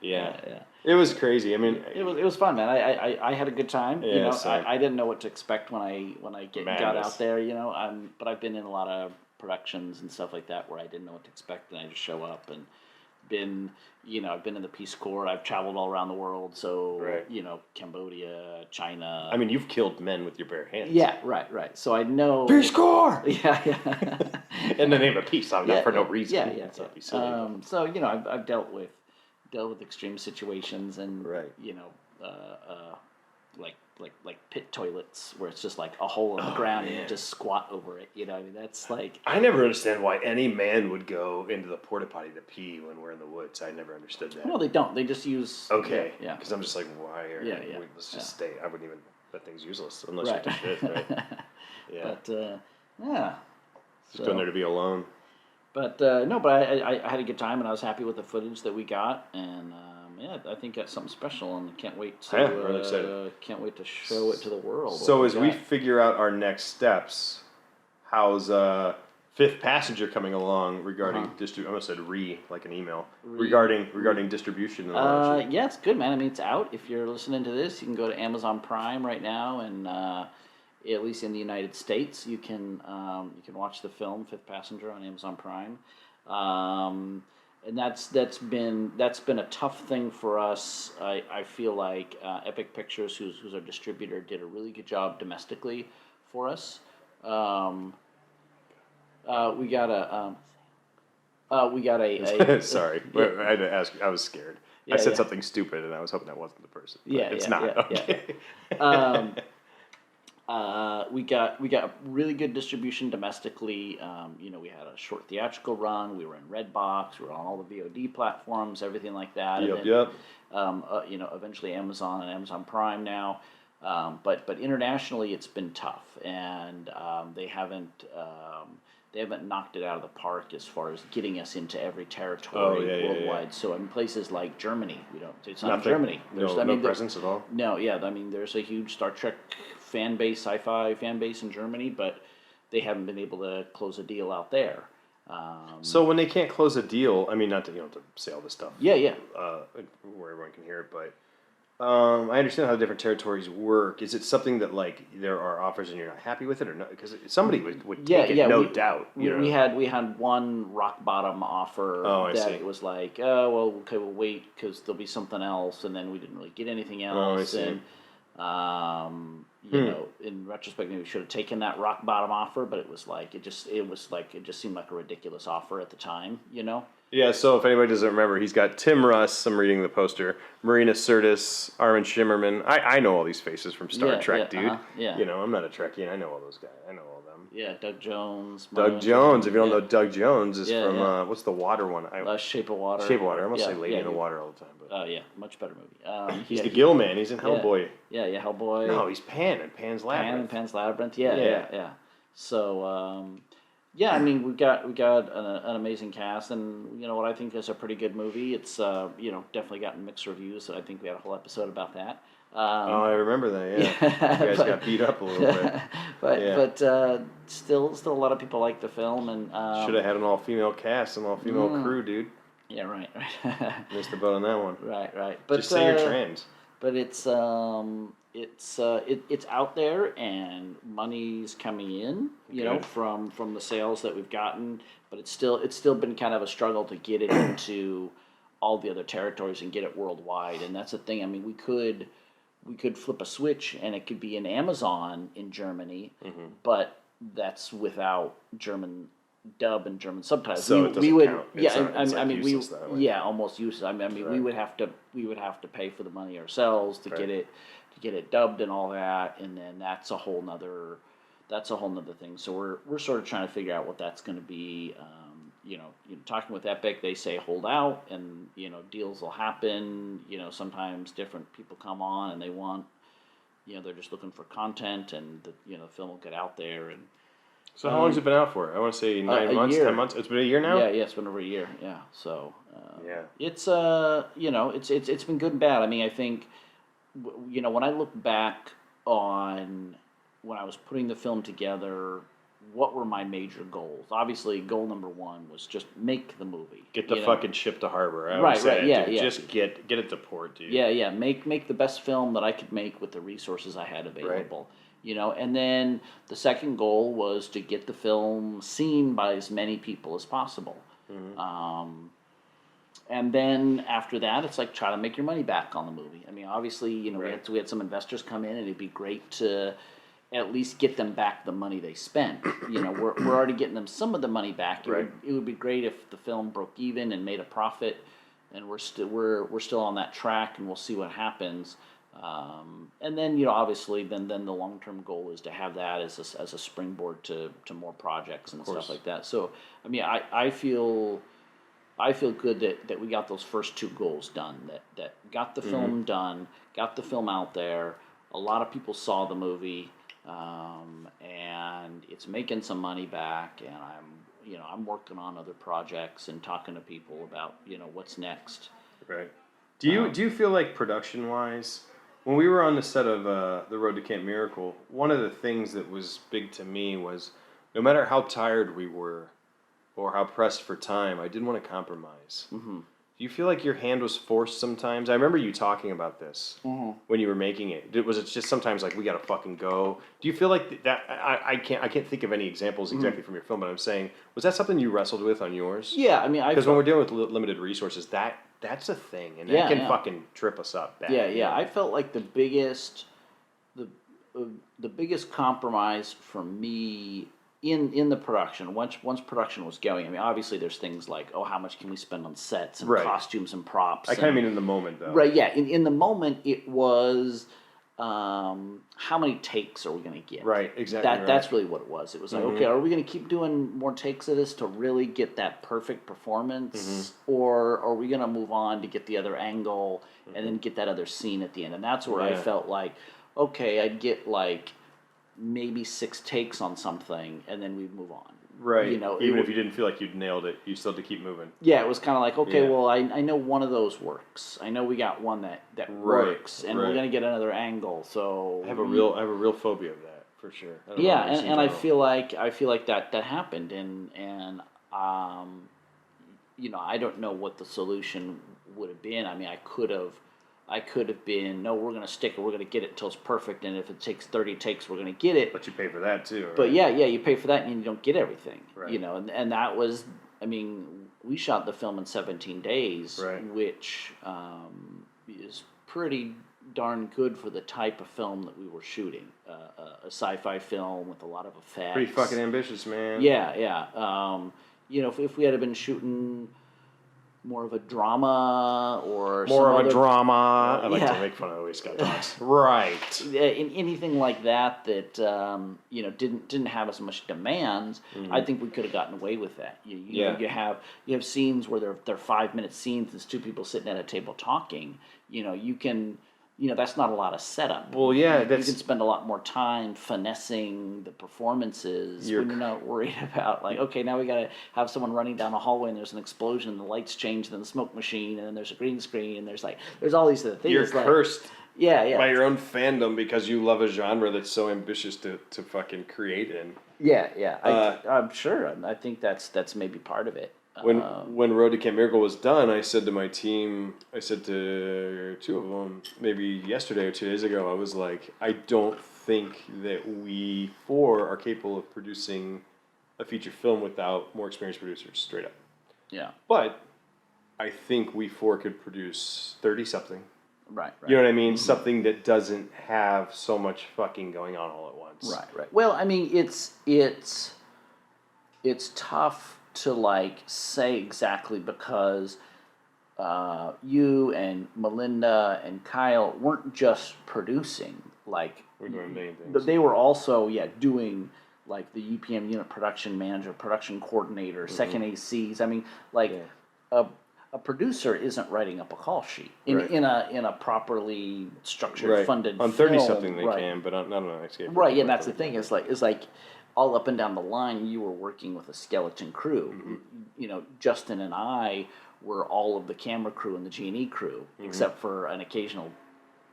Yeah. It was crazy. I mean, it was fun, man. I had a good time. Yeah, I didn't know what to expect when I got out there. But I've been in a lot of productions and stuff like that where I didn't know what to expect, and I just show up and I've been in the Peace Corps. I've traveled all around the world, so Cambodia, China. I mean, you've killed men with your bare hands. Yeah, right. So I know Peace Corps. Yeah. In the name of peace, not for no reason. Yeah. So I've dealt with extreme situations and like pit toilets where it's just like a hole in the ground and you just squat over it. That's like. I never understand why any man would go into the porta potty to pee when we're in the woods. I never understood that. No, they don't. They just use. Okay. Yeah. Because I'm just like, why? Let's just stay. I wouldn't even. That thing's useless unless you just shit, right? Yeah. But Just going there to be alone. But I had a good time and I was happy with the footage that we got and. I think that's something special, and can't wait to show it to the world. So as we figure out our next steps, how's Fifth Passenger coming along regarding I almost said like an email regarding distribution. Yeah, it's good, man. I mean, it's out. If you're listening to this, you can go to Amazon Prime right now, and at least in the United States, you can watch the film Fifth Passenger on Amazon Prime. And that's been a tough thing for us. I feel like Epic Pictures, who's our distributor, did a really good job domestically for us. We got a Sorry, I had to ask. I was scared. I said something stupid, and I was hoping that wasn't the person. It's not. Okay. We got really good distribution domestically. We had a short theatrical run. We were in Redbox. We were on all the VOD platforms, everything like that. Eventually Amazon and Amazon Prime now. But internationally, it's been tough, and they haven't knocked it out of the park as far as getting us into every territory worldwide. So in places like Germany, it's not Germany. No presence at all. No, there's a huge Star Trek fan base, sci-fi fan base in Germany, but they haven't been able to close a deal out there. So when they can't close a deal, I mean, not to to say all this stuff. Where everyone can hear it, but I understand how different territories work. Is it something that like there are offers and you're not happy with it, or no? Because somebody would take it, no doubt. We had one rock bottom offer that was like, we'll wait because there'll be something else, and then we didn't really get anything else. And in retrospect, maybe we should have taken that rock bottom offer, but it just seemed like a ridiculous offer at the time. Yeah, so if anybody doesn't remember, he's got Tim Russ, I'm reading the poster, Marina Sirtis, Armin Shimmerman. I know all these faces from Star Trek, dude. Yeah. You know, I'm not a Trekkie, and I know all those guys. I know all them. Yeah, Doug Jones. Doug Jones, if you don't know Doug Jones, is from, what's the water one? Shape of Water. Shape of Water. I almost say Lady in the Water all the time. But Oh, yeah, much better movie. he's the Gill man. He's in Hellboy. Yeah, Hellboy. No, he's Pan in Pan's Labyrinth. Pan's Labyrinth. Yeah. So, I mean, we got an amazing cast, and you know what I think is a pretty good movie. It's definitely gotten mixed reviews. So I think we had a whole episode about that. I remember that. Yeah, you guys got beat up a little bit. but still a lot of people like the film, and should have had an all-female cast, an all-female crew, dude. Yeah, right. Missed the boat on that one. Right. But just say you're trans. But it's out there, and money's coming in, from the sales that we've gotten. But it's still been kind of a struggle to get it into all the other territories and get it worldwide. And that's the thing. I mean, we could flip a switch and it could be in Amazon in Germany, but that's without German dub and German subtitles. So it doesn't count. Almost useless. I mean, we would have to pay for the money ourselves to get it dubbed and all that, and then that's a whole nother thing. So we're sort of trying to figure out what that's going to be. Talking with Epic, they say hold out, and deals will happen. Sometimes different people come on and they want, they're just looking for content, and the film will get out there. And so how long has it been out for? I want to say 9 months, 10 months. It's been a year now. Yeah, it's been over a year. Yeah, so it's it's been good and bad. I mean, I think when I look back on when I was putting the film together, what were my major goals? Obviously, goal number one was just make the movie. Get the fucking ship to harbor. Right, yeah. Just get it to port, dude. Yeah. Make the best film that I could make with the resources I had available. Right. And then the second goal was to get the film seen by as many people as possible. Mm-hmm. And then after that, it's like try to make your money back on the movie. I mean, obviously, we had some investors come in, and it'd be great to at least get them back the money they spent. We're already getting them some of the money back. It would be great if the film broke even and made a profit, and we're still on that track, and we'll see what happens. And then obviously then the long term goal is to have that as a springboard to more projects and stuff like that. So I mean I feel good that we got those first two goals done. That got the film done, got the film out there. A lot of people saw the movie. And it's making some money back, and I'm working on other projects and talking to people about what's next. Right. Do you feel like production wise, when we were on the set of The Road to Camp Miracle, one of the things that was big to me was no matter how tired we were or how pressed for time, I didn't want to compromise. Mm-hmm. Do you feel like your hand was forced sometimes? I remember you talking about this when you were making it. Was it just sometimes like we gotta fucking go? Do you feel like that? I can't think of any examples exactly from your film, but I'm saying, was that something you wrestled with on yours? Yeah, I mean, because when we're dealing with limited resources, that's a thing, and that can fucking trip us up. Bad. Yeah. I felt like the biggest compromise for me in the production, once production was going, I mean, obviously there's things like, how much can we spend on sets and costumes and props? I kind of mean in the moment, though. Right, yeah. In the moment, it was how many takes are we going to get? Right, exactly. That's really what it was. It was like, okay, are we going to keep doing more takes of this to really get that perfect performance, or are we going to move on to get the other angle and then get that other scene at the end? And that's where I felt like, okay, I'd get like maybe 6 takes on something, and then we'd move on. Right. Even if you didn't feel like you'd nailed it, you still had to keep moving. Yeah, it was kind of like, okay, well, I know one of those works. I know we got one that works, and we're gonna get another angle. So I have a real phobia of that for sure. Yeah, and I feel like that happened, and I don't know what the solution would have been. I mean, I could have been, no, we're going to stick it, we're going to get it until it's perfect, and if it takes 30 takes, we're going to get it. But you pay for that, too. Right? But yeah, you pay for that, and you don't get everything. Right. And that was, I mean, we shot the film in 17 days, which is pretty darn good for the type of film that we were shooting. A sci-fi film with a lot of effects. Pretty fucking ambitious, man. Yeah. If we had been shooting more of a drama or More some of other, a drama. I like yeah. to make fun of the way Scott talks. Right. Anything like that didn't have as much demands. I think we could have gotten away with that. You know, you have scenes where they're 5-minute scenes. There's two people sitting at a table talking. That's not a lot of setup. Well, yeah, you can spend a lot more time finessing the performances when you're not worried about okay, now we got to have someone running down a hallway and there's an explosion and the lights change, and then the smoke machine, and then there's a green screen, and there's all these other things. You're cursed. Yeah. By your own fandom because you love a genre that's so ambitious to fucking create in. Yeah. I'm sure. I think that's maybe part of it. When Road to Camp Miracle was done, I said to my team, I said to two of them, maybe yesterday or 2 days ago, I was like, I don't think that we four are capable of producing a feature film without more experienced producers, straight up. Yeah. But I think we four could produce 30-something. Right. You know what I mean? Mm-hmm. Something that doesn't have so much fucking going on all at once. Right. Well, I mean, it's tough to say exactly because you and Melinda and Kyle weren't just producing. We're doing many things. They were also doing the UPM unit production manager, production coordinator, second ACs. I mean, a producer isn't writing up a call sheet in a properly structured, funded on 30-something they can, but not on an escape. Right, and that's the thing. It's like all up and down the line, you were working with a skeleton crew. Mm-hmm. Justin and I were all of the camera crew and the G&E crew, except for an occasional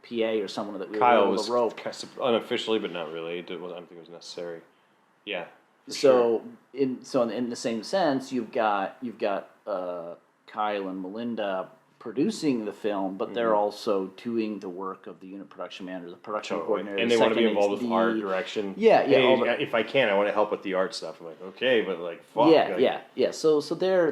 PA or someone that we Kyle were able to rope. Unofficially, but not really. I don't think it was necessary. Yeah. In the same sense, you've got Kyle and Melinda producing the film, but they're also doing the work of the unit production manager, the production coordinator, and they want to be involved with art direction. Yeah. Hey, if I can, I want to help with the art stuff. I'm like, okay, but fuck. Yeah. So they're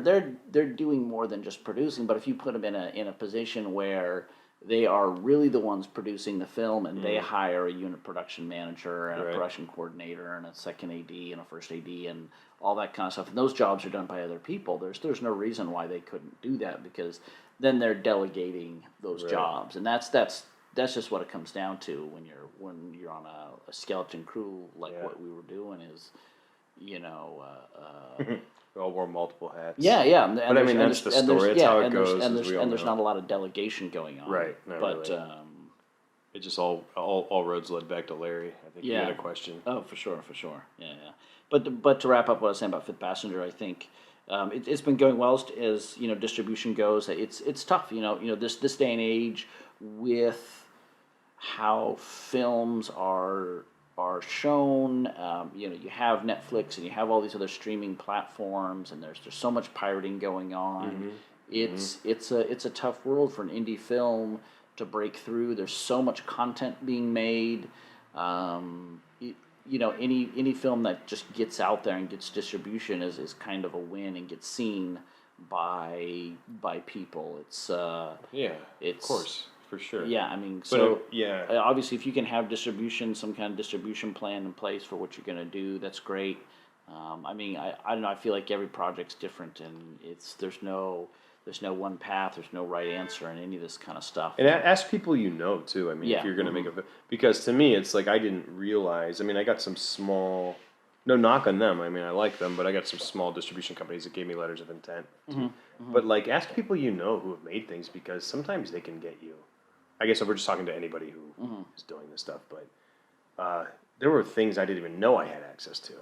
doing more than just producing. But if you put them in a position where they are really the ones producing the film, and they hire a unit production manager and a production coordinator and a second AD and a first AD and all that kind of stuff, and those jobs are done by other people. There's no reason why they couldn't do that, because then they're delegating those jobs, and that's just what it comes down to when you're on a skeleton crew what we were doing is, we all wore multiple hats. Yeah. But I mean, that's the story. That's how it goes. And there's not a lot of delegation going on. Right. But really. It just all roads led back to Larry. I think you had a question. Oh, for sure. Yeah. But to wrap up what I was saying about Fifth Passenger, I think it's been going well as distribution goes. It's tough. This day and age with how films are shown. You have Netflix and you have all these other streaming platforms, and there's so much pirating going on. It's a tough world for an indie film to break through. There's so much content being made. Any film that just gets out there and gets distribution is kind of a win and gets seen by people. Of course. For sure. Yeah, I mean, obviously, if you can have distribution, some kind of distribution plan in place for what you're going to do, that's great. I mean, I don't know. I feel like every project's different, and there's no one path. There's no right answer in any of this kind of stuff. And ask people too. I mean, if you're going to make because to me, it's I didn't realize. I mean, I got some small. No knock on them. I mean, I like them, but I got some small distribution companies that gave me letters of intent. But ask people who have made things, because sometimes they can get you. I guess if we're just talking to anybody who is doing this stuff, but there were things I didn't even know I had access to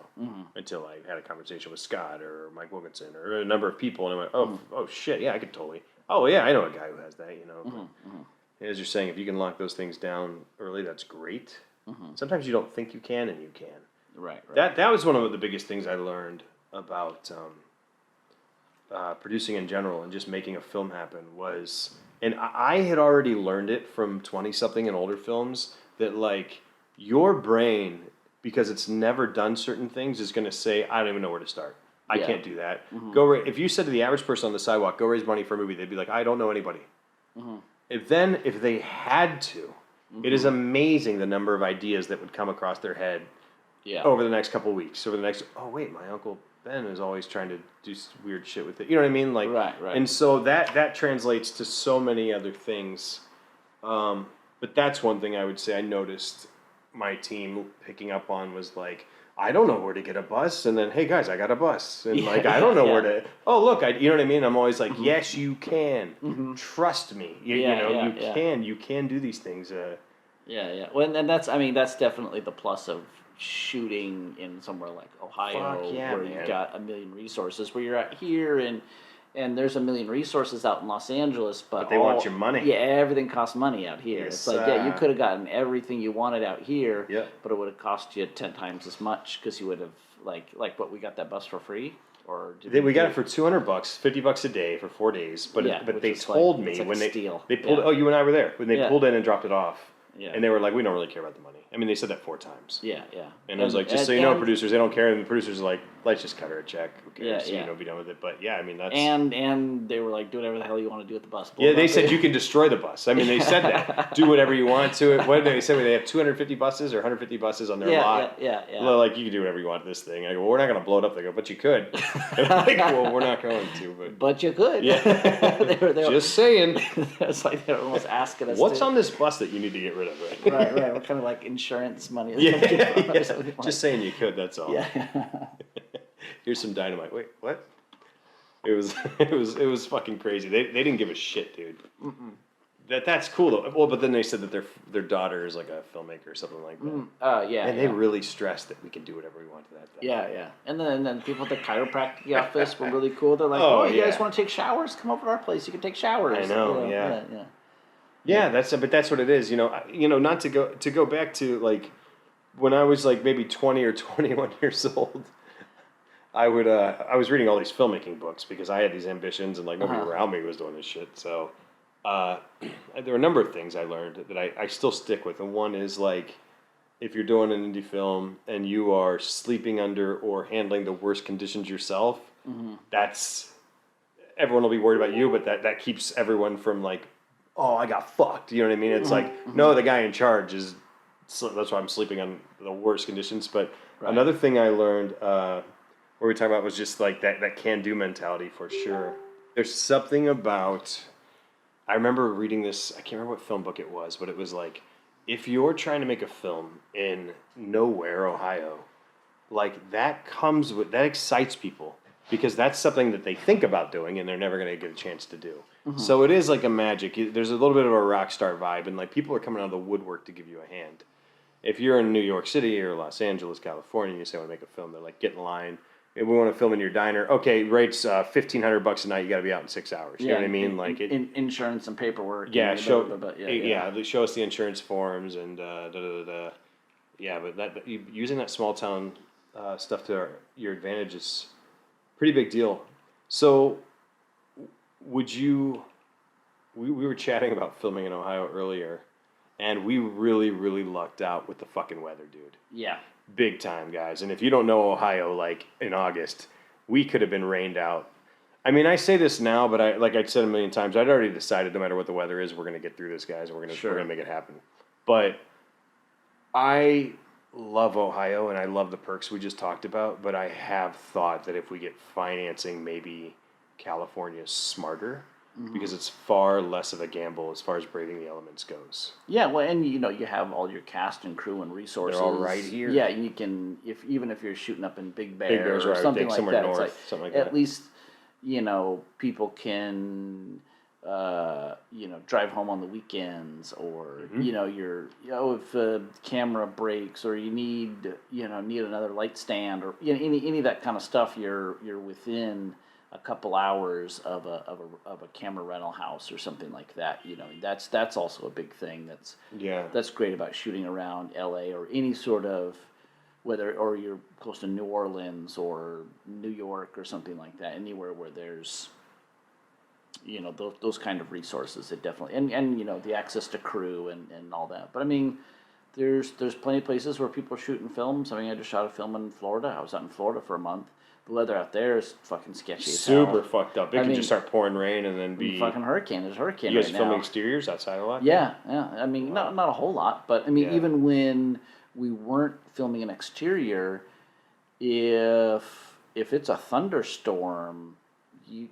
until I had a conversation with Scott or Mike Wilkinson or a number of people, and I went, oh shit, yeah, I could totally. Oh yeah, I know a guy who has that, As you're saying, if you can lock those things down early, that's great. Sometimes you don't think you can, and you can. Right. That was one of the biggest things I learned about producing in general and just making a film happen was. And I had already learned it from 20-something and older films that, your brain, because it's never done certain things, is going to say, I don't even know where to start. I can't do that. If you said to the average person on the sidewalk, go raise money for a movie, they'd be like, I don't know anybody. If they had to, it is amazing the number of ideas that would come across their head over the next couple of weeks. Over the next, oh, wait, my uncle Ben is always trying to do weird shit with it. You know what I mean? Like, right. And so that translates to so many other things. But that's one thing I would say I noticed my team picking up on was like, I don't know where to get a bus, and then, hey guys, I got a bus, and like I don't know where to. Oh look, you know what I mean? I'm always like, yes, you can. Trust me. You can do these things. Yeah. Well, and that's definitely the plus of shooting in somewhere like Ohio, where man. you've got a million resources. Where you're at here, and there's a million resources out in Los Angeles, but they want your money. Yeah, everything costs money out here. Yes, it's like, you could have gotten everything you wanted out here, but it would have cost you 10 times as much because you would have like what we got that bus for free. Or we got it for $200, $50 a day for 4 days. But they told me when they pulled. Oh, you and I were there when they pulled in and dropped it off. Yeah. And they were like, we don't really care about the money. I mean, they said that 4 times. Yeah. And I was like, just so you know, producers, they don't care. And the producers are like, let's just cut her a check. Who cares? Be done with it. But yeah, I mean, that's... And they were like, do whatever the hell you want to do with the bus. Yeah, they said you can destroy the bus. I mean, they said that. Do whatever you want to it. What did they say? They have 250 buses or 150 buses on their lot. Yeah. They're like, you can do whatever you want to this thing. I go, well, we're not going to blow it up. They go, but you could. And I'm like, well, we're not going to. But you could. Yeah. they were just saying. It's like they were almost asking us what's on this bus that you need to get rid of right. What kind of like insurance money? Just saying you could. That's all. Yeah. Here's some dynamite. Wait, what? It was fucking crazy. They didn't give a shit, dude. That's cool though. Well, but then they said that their daughter is like a filmmaker or something like that. And they really stressed that we can do whatever we want to that thing. Yeah. And then people at the chiropractic office were really cool. They're like, oh you guys want to take showers? Come over to our place. You can take showers. I know. Yeah, that's what it is. Not to go back to like when I was like maybe 20 or 21 years old. I was reading all these filmmaking books because I had these ambitions and like nobody around me was doing this shit. So there were a number of things I learned that I still stick with. And one is like if you're doing an indie film and you are sleeping under or handling the worst conditions yourself, that's everyone will be worried about you, but that keeps everyone from like, oh, I got fucked. You know what I mean? It's like, no, the guy in charge is. So that's why I'm sleeping on the worst conditions. But another thing I learned, where we talk about was just like that can-do mentality for sure. There's something about, I remember reading this, I can't remember what film book it was, but it was like, if you're trying to make a film in nowhere, Ohio, like that excites people because that's something that they think about doing and they're never going to get a chance to do. So it is like a magic. There's a little bit of a rock star vibe and like people are coming out of the woodwork to give you a hand. If you're in New York City or Los Angeles, California, and you say I want to make a film, they're like, get in line. If we want to film in your diner, okay, rate's $1,500 a night. You got to be out in 6 hours. You know what I mean? Like insurance and paperwork. Yeah, show us the insurance forms and Yeah, but using that small town stuff to your advantage is a pretty big deal. So, would you? We were chatting about filming in Ohio earlier. And we really, really lucked out with the fucking weather, dude. Yeah. Big time, guys. And if you don't know Ohio, like, in August, we could have been rained out. I mean, I say this now, but like I'd said a million times, I'd already decided no matter what the weather is, we're going to get through this, guys, and we're going to make it happen. But I love Ohio, and I love the perks we just talked about, but I have thought that if we get financing, maybe California's smarter. Because it's far less of a gamble as far as braving the elements goes. Yeah, well, and you have all your cast and crew and resources. They're all right here. Yeah, you can even if you're shooting up in Big Bear or something like that. North, it's like, something like that. At least people can drive home on the weekends, or if the camera breaks or you need another light stand or any of that kind of stuff, you're within a couple hours of a camera rental house or something like that. That's also a big thing. That's great about shooting around LA or any sort of or you're close to New Orleans or New York or something like that. Anywhere where there's those kind of resources, it definitely and the access to crew and all that. But I mean, there's plenty of places where people are shooting films. I mean, I just shot a film in Florida. I was out in Florida for a month. The weather out there is fucking sketchy as hell. Super fucked up. It can just start pouring rain and then be... Fucking hurricane. There's a hurricane right now. You guys filming now. Exteriors outside a lot? Yeah. I mean, not a whole lot, but I mean, even when we weren't filming an exterior, if if it's a thunderstorm, you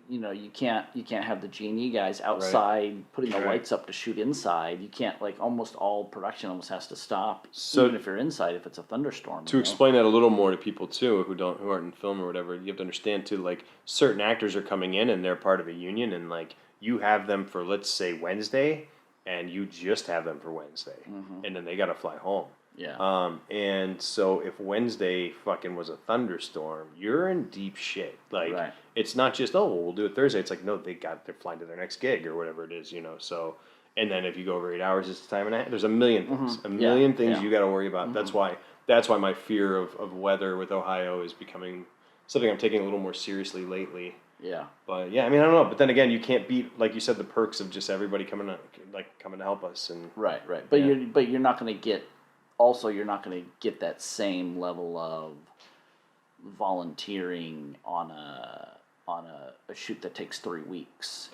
can't have the G&E guys outside putting the lights up to shoot inside. You can't, like, almost all production almost has to stop, even if you're inside, if it's a thunderstorm. To explain that a little more to people too who aren't in film or whatever, you have to understand too, like, certain actors are coming in and they're part of a union, and like you have them for, let's say, Wednesday, and you just have them for Wednesday, and then they got to fly home. Yeah. And so if Wednesday fucking was a thunderstorm, you're in deep shit. Like, it's not just, oh, we'll do it Thursday. It's like, no, they're flying to their next gig or whatever it is, So, and then if you go over 8 hours, it's time and a half. There's a million things, things you got to worry about. That's why my fear of weather with Ohio is becoming something I'm taking a little more seriously lately. Yeah. But yeah, I mean, I don't know. But then again, you can't beat, like you said, the perks of just everybody coming to help us. And right. But you're not going to get. Also, you're not going to get that same level of volunteering on a shoot that takes 3 weeks.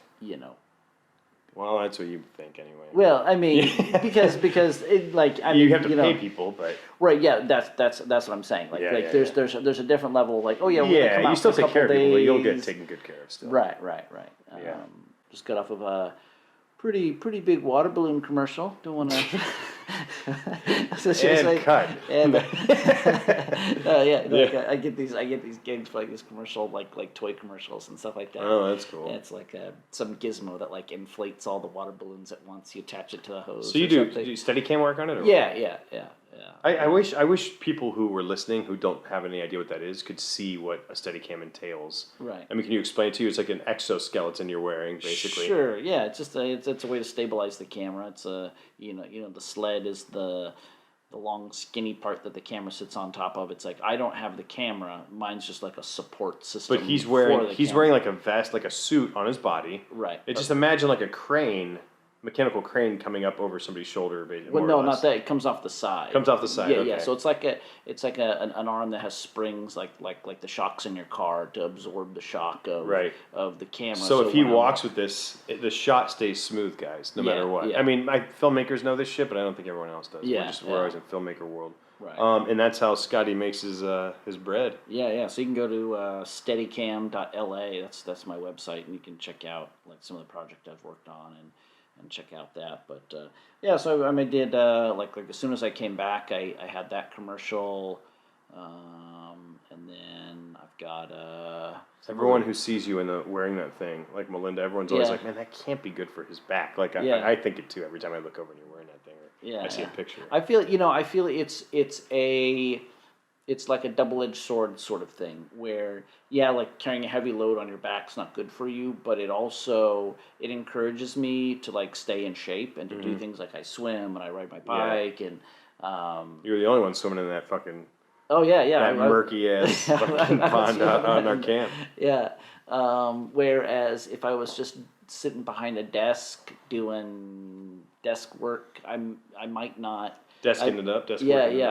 Well, that's what you think anyway. Well, I mean, because it, like, I mean, you have to pay people, but yeah, that's what I'm saying. Like, there's a different level. Like, we're gonna come out you still for a take care of couple people, but you'll days. get taken good care of still. Right. Just got off of a pretty big water balloon commercial. Don't want to. Cut. And I get these gigs for, like, this commercial, like toy commercials and stuff like that. Oh, that's cool. And it's like some gizmo that, like, inflates all the water balloons at once. You attach it to the hose. So you do Steadicam work on it? Or Yeah. I wish people who were listening who don't have any idea what that is could see what a Steadicam entails. Right. I mean, can you explain it to you? It's like an exoskeleton you're wearing, basically. Sure. Yeah. It's just it's a way to stabilize the camera. It's the sled is the long skinny part that the camera sits on top of. It's like, I don't have the camera. Mine's just like a support system. But he's wearing like a vest, like a suit on his body. Right. Just imagine like a mechanical crane coming up over somebody's shoulder. Well, no, not that. It comes off the side. Comes off the side. Yeah. So it's like an arm that has springs, like the shocks in your car, to absorb the shock of the camera. So if he walks with this, the shot stays smooth, guys, no matter what. Yeah. I mean, filmmakers know this shit, but I don't think everyone else does. We're always in filmmaker world. Right. And that's how Scotty makes his bread. Yeah. So you can go to steadicam.la. That's my website, and you can check out, like, some of the project I've worked on and check out that. But so I did like as soon as I came back, I had that commercial, and then I've got everyone who sees you wearing that thing, like Melinda, everyone's always like, man, that can't be good for his back. Like I think it too every time I look over and you're wearing that thing. Or I see a picture. I feel it's like a double-edged sword sort of thing, where, like, carrying a heavy load on your back's not good for you, but it encourages me to, like, stay in shape and to do things like I swim and I ride my bike and you're the only one swimming in that fucking that murky ass fucking pond on our camp. Whereas if I was just sitting behind a desk doing desk work, I might not desking it up.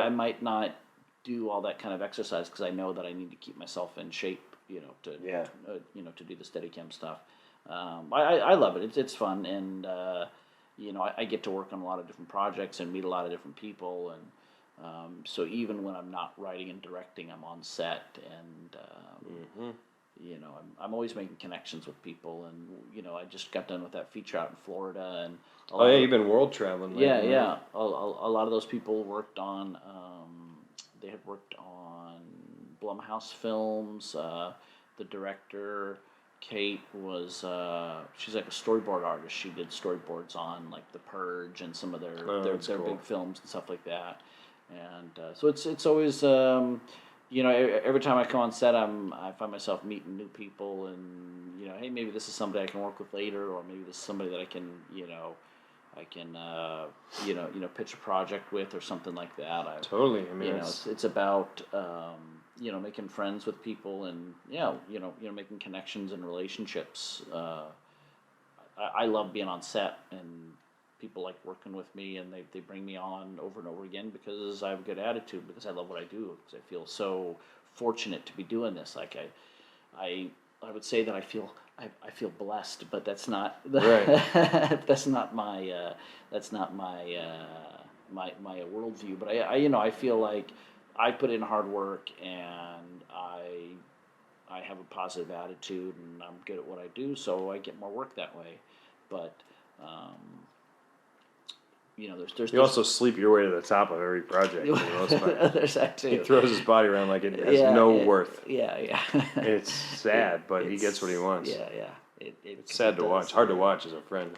I might not do all that kind of exercise, because I know that I need to keep myself in shape, to do the Steadicam stuff. I love it. It's fun, and I get to work on a lot of different projects and meet a lot of different people, and so even when I'm not writing and directing, I'm on set, and I'm always making connections with people, and I just got done with that feature out in Florida, and you've been world traveling. Yeah. A lot of those people worked on. They had worked on Blumhouse films. The director, Kate, was she's like a storyboard artist. She did storyboards on, like, The Purge and some of their cool. big films and stuff like that. And so it's always every time I come on set, I find myself meeting new people, and hey, maybe this is somebody I can work with later, or maybe this is somebody that I can pitch a project with, or something like that. Totally. I mean, it's about making friends with people, and making connections and relationships. I love being on set, and people like working with me, and they bring me on over and over again because I have a good attitude, because I love what I do, because I feel so fortunate to be doing this. Like I would say that I feel blessed, but that's not that's not my my worldview. But I feel like I put in hard work, and I have a positive attitude and I'm good at what I do, so I get more work that way. But there's You also sleep your way to the top of every project for the most part. there's that too. He throws his body around like it has no worth. Yeah. It's sad, but he gets what he wants. Yeah. It's sad to watch. Hard to watch as a friend.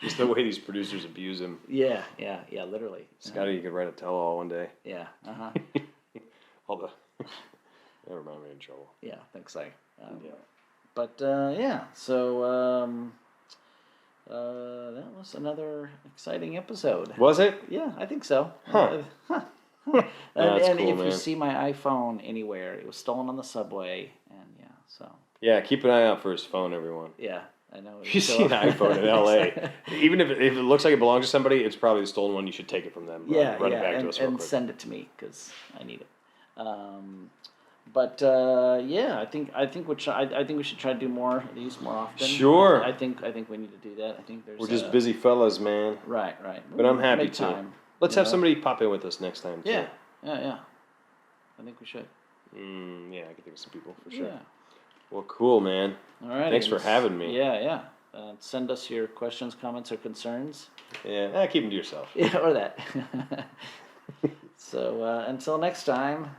Just the way these producers abuse him. Yeah, literally. Scotty, you could write a tell-all one day. Yeah. All the never mind, I'm in trouble. Yeah, thanks, I. Yeah. But so that was another exciting episode. Was it? Yeah, I think so. Huh. And cool, if man. you see my iPhone anywhere, it was stolen on the subway, and so. Yeah, keep an eye out for his phone, everyone. Yeah, I know. If you see an iPhone in LA, even if it looks like it belongs to somebody, it's probably the stolen one. You should take it from them. Run it back to us real and quick. send it to me because I need it. I think we should try to do more of these more often. Sure. I think we need to do that. I think there's. We're just busy fellas, man. Right. But I'm happy Make to. time, Let's have somebody pop in with us next time. Too. Yeah. I think we should. Yeah, I can think of some people for sure. Yeah. Well, cool, man. All right. Thanks for having me. Yeah. Send us your questions, comments, or concerns. Yeah, keep them to yourself. Yeah, or that. So until next time.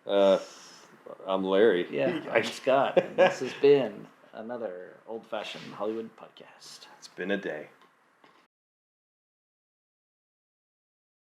I'm Larry. Yeah, I'm Scott. And this has been another old-fashioned Hollywood podcast. It's been a day.